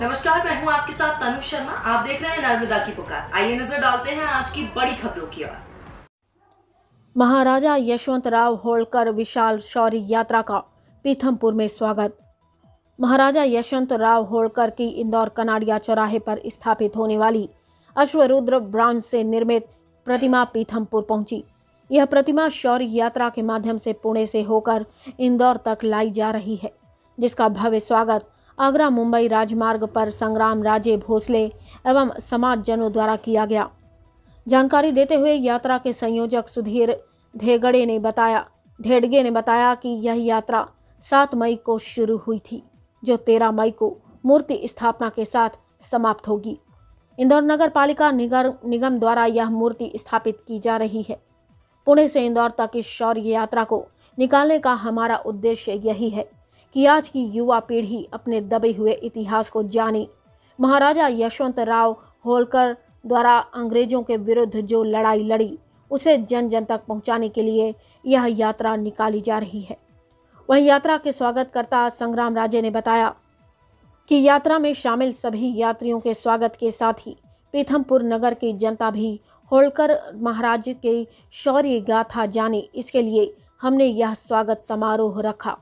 नमस्कार, मैं हूं आपके साथ तनु शर्मा। आप देख रहे हैं नर्मदा की पुकार। आइए नजर डालते हैं आज की बड़ी खबरों की ओर। महाराजा यशवंतराव होलकर विशाल शौर्य यात्रा का पीथमपुर में स्वागत। महाराजा यशवंतराव होलकर की इंदौर कनाडिया चौराहे पर स्थापित होने वाली अश्वरुद्र ब्रॉन्ज से निर्मित प्रतिमा पीथमपुर पहुंची। यह प्रतिमा शौर्य यात्रा के माध्यम से पुणे से होकर इंदौर तक लाई जा रही है, जिसका भव्य स्वागत आगरा मुंबई राजमार्ग पर संग्राम राजे भोसले एवं समाजजनों द्वारा किया गया। जानकारी देते हुए यात्रा के संयोजक सुधीर धेगड़े ने बताया कि यह यात्रा 7 मई को शुरू हुई थी, जो 13 मई को मूर्ति स्थापना के साथ समाप्त होगी। इंदौर नगर पालिका निगम द्वारा यह मूर्ति स्थापित की जा रही है। पुणे से इंदौर तक इस शौर्य यात्रा को निकालने का हमारा उद्देश्य यही है कि आज की युवा पीढ़ी अपने दबे हुए इतिहास को जाने। महाराजा यशवंतराव होलकर द्वारा अंग्रेजों के विरुद्ध जो लड़ाई लड़ी, उसे जन जन तक पहुंचाने के लिए यह यात्रा निकाली जा रही है। वहीं यात्रा के स्वागतकर्ता संग्राम राजे ने बताया कि यात्रा में शामिल सभी यात्रियों के स्वागत के साथ ही पीथमपुर नगर की जनता भी होलकर महाराज के शौर्य गाथा जाने, इसके लिए हमने यह स्वागत समारोह रखा,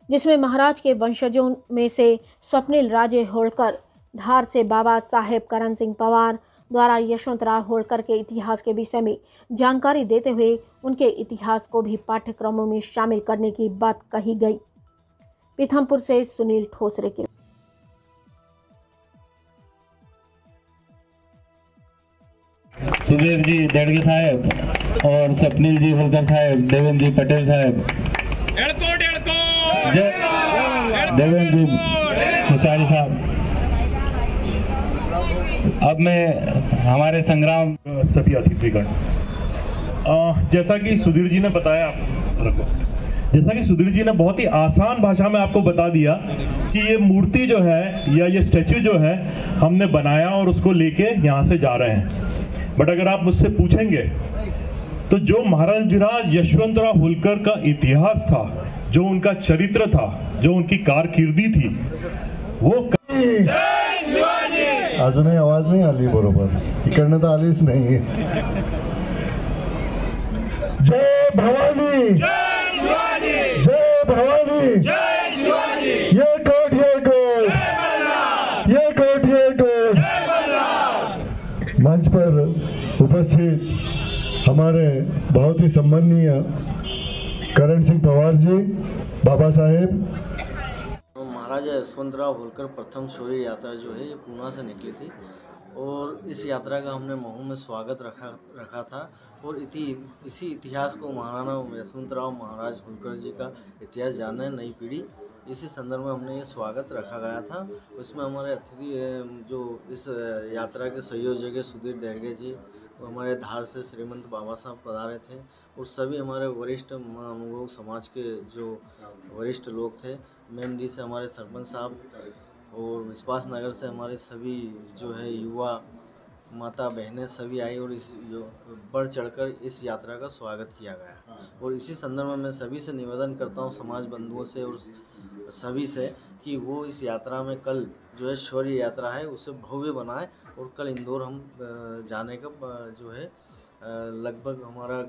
जिसमें महाराज के वंशजों में से स्वप्निल राजे होलकर, धार से बाबा साहेब करण सिंह पवार द्वारा यशवंतराव होलकर के इतिहास के विषय में जानकारी देते हुए उनके इतिहास को भी पाठ्यक्रमों में शामिल करने की बात कही गई। पीथमपुर से सुनील ठोसरे की। सुधीर जी देड़गे साहब और स्वप्निल जी होलकर साहब, देवेंद्र जी पटेल साहब, देवेंद्र जी मुसारी साहब। अब मैं हमारे संग्राम सभी अतिथिगण, जैसा कि सुधीर जी ने बताया, बहुत ही आसान भाषा में आपको बता दिया कि ये मूर्ति जो है या ये स्टैचू जो है हमने बनाया और उसको लेके यहाँ से जा रहे हैं। बट अगर आप मुझसे पूछेंगे तो जो महाराज यशवंतराव होलकर का इतिहास था, जो उनका चरित्र था, जो उनकी कारकिर्दी थी, वो अजूनही आवाज नहीं आली बरोबर, इकडनं तर आलीच नाही। जय भवानी, जय भवानी, ये कोट, ये कोट, ये कोट, ये कोट। मंच पर उपस्थित हमारे बहुत ही सम्माननीय करण सिंह पवार जी, बाबा साहेब। महाराजा यशवंतराव होलकर प्रथम शौर्य यात्रा जो है ये पूना से निकली थी और इस यात्रा का हमने महू में स्वागत रखा था और इसी इतिहास को महाराणा यशवंतराव महाराज होलकर जी का इतिहास जानना नई पीढ़ी, इसी संदर्भ में हमने ये स्वागत रखा गया था। उसमें हमारे अतिथि जो इस यात्रा के संयोजक सुधीर धेगड़े जी, हमारे धार से श्रीमंत बाबा साहब पधारे थे और सभी हमारे वरिष्ठ लोग, समाज के जो वरिष्ठ लोग थे, मेमदी से हमारे सरपंच साहब और विश्वास नगर से हमारे सभी जो है युवा माता बहनें सभी आई और इस बढ़ चढ़कर इस यात्रा का स्वागत किया गया। और इसी संदर्भ में मैं सभी से निवेदन करता हूँ, समाज बंधुओं से और सभी से, कि वो इस यात्रा में कल जो है शौर्य यात्रा है उसे भव्य बनाए और कल इंदौर हम जाने का जो है लगभग हमारा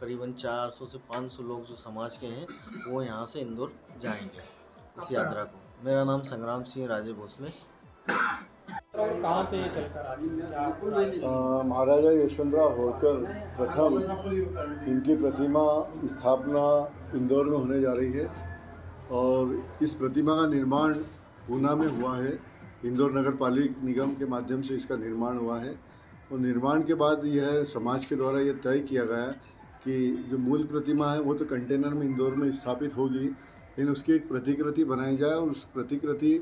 करीबन 400 से 500 लोग जो समाज के हैं वो यहाँ से इंदौर जाएंगे इस यात्रा को। मेरा नाम संग्राम सिंह राजे भोसले। महाराजा यशवंतराव होलकर प्रथम, इनकी प्रतिमा स्थापना इंदौर में होने जा रही है और इस प्रतिमा का निर्माण पूना में हुआ है। इंदौर नगर पालिका निगम के माध्यम से इसका निर्माण हुआ है और निर्माण के बाद यह समाज के द्वारा यह तय किया गया कि जो मूल प्रतिमा है वो तो कंटेनर में इंदौर में स्थापित होगी, लेकिन उसकी एक प्रतिकृति बनाई जाए और उस प्रतिकृति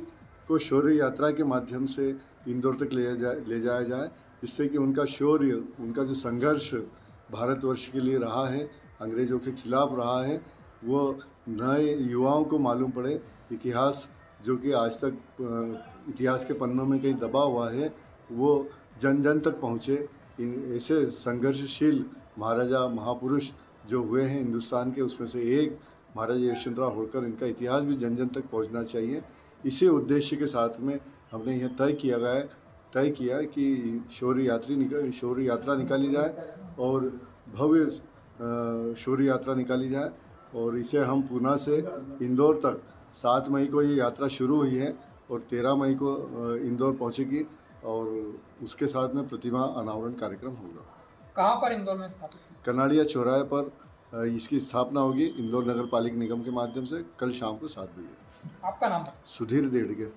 को शौर्य यात्रा के माध्यम से इंदौर तक ले जाया जाए, जिससे कि उनका शौर्य, उनका जो संघर्ष भारतवर्ष के लिए रहा है, अंग्रेज़ों के खिलाफ रहा है, वो नए युवाओं को मालूम पड़े। इतिहास जो कि आज तक इतिहास के पन्नों में कहीं दबा हुआ है, वो जन जन तक पहुँचे। इन ऐसे संघर्षशील महाराजा महापुरुष जो हुए हैं हिंदुस्तान के, उसमें से एक महाराजा यशवंतराव होलकर, इनका इतिहास भी जन जन तक पहुंचना चाहिए। इसी उद्देश्य के साथ में हमने यह तय किया है कि शौर्य यात्रा निकाली जाए और भव्य शौर्य यात्रा निकाली जाए और इसे हम पूना से इंदौर तक 7 मई को ये यात्रा शुरू हुई है और 13 मई को इंदौर पहुंचेगी और उसके साथ में प्रतिमा अनावरण कार्यक्रम होगा। कहाँ पर इंदौर में स्थापित? कनाड़िया चौराहे पर इसकी स्थापना होगी इंदौर नगर पालिक निगम के माध्यम से कल शाम को 7 बजे। आपका नाम? सुधीर देड़गे।